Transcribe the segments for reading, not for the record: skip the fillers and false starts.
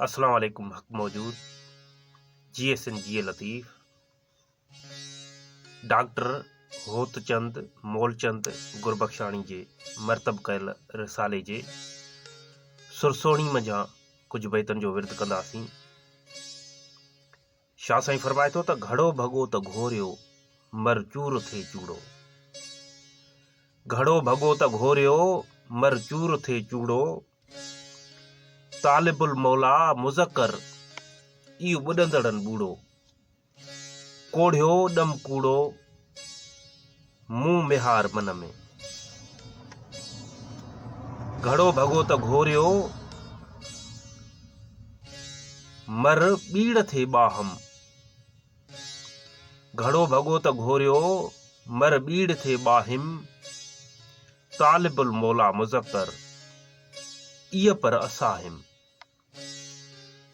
अस्सलाम वालेकुम हक मौजूद GSN GA Latif doctor Hotchand Moolchand गुरबख्शाणी जे मरतब कयल रिसाले जे सुरसोणी मंझां कुछ बैतन जो विर्द कंदासीं। शाह साईं फरमाए थो त घड़ो भॻो त घोरियो मर चूर थे चूड़ो। घड़ो भॻो त घोरियो मर चूर थे चूड़ो। तालिबुल मौला मुज़क्कर इहो ॿुॾंदड़नि बूढ़ो। कोढ़ियो ॾम कूड़ो मुंहुं मिहार मन में। घड़ो भॻो त घोरियो मर ॿीड़ थे ॿाहम। घड़ो भॻो त घोरियो मर ॿीड़ थे ॿाहिम। तालिबुल मौला मुज़क्कर इह पर असाहिम।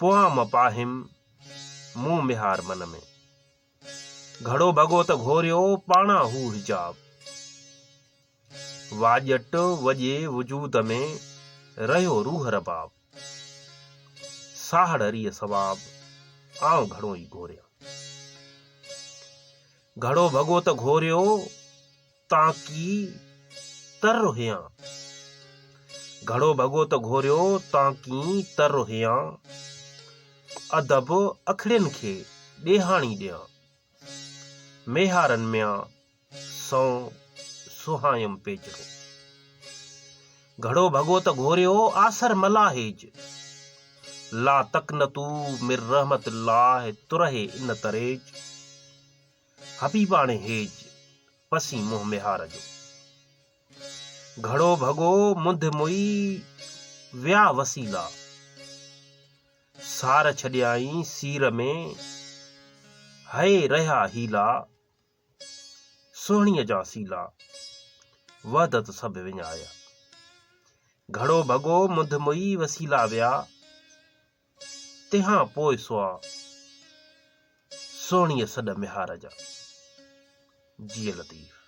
पुआम पाहिम मुंहुं मिहार मन में। घड़ो भॻो त घोरियो पाणा हू हिजाब। वाॼट वॼे वजूद में रहियो रूह रबाब। साहड़ हरीअ सवाब आऊं घड़ो ई घोरिया। घड़ो भॻो त घोरियो ताकी तर हुयां। घड़ो भॻो त घोरियो ताकी तर हुयां। अदब अखड़ियुनि खे ॾेहाणी ॾियां। मेहारनि में सौ सुहायम पेचरो। घड़ो भॻो त घोरियो आसर मलाहेज। ला तकनतू मिर रहमतिल्लाह तुरहे इन तरेज। हबीबाणे हेज पसी मुंह मिहार जो। घड़ो भॻो मुंध मुई विया वसीला। सार छॾियाई सीर में हए रहिया हीला। सोहणीअ जा सीला वहदत सभु विञाया। घड़ो भॻो मुंध मुई वसीला विया तंहिंखां पोइ सुआ सोहणीअ सॾ मिहार जा। जी लतीफ़।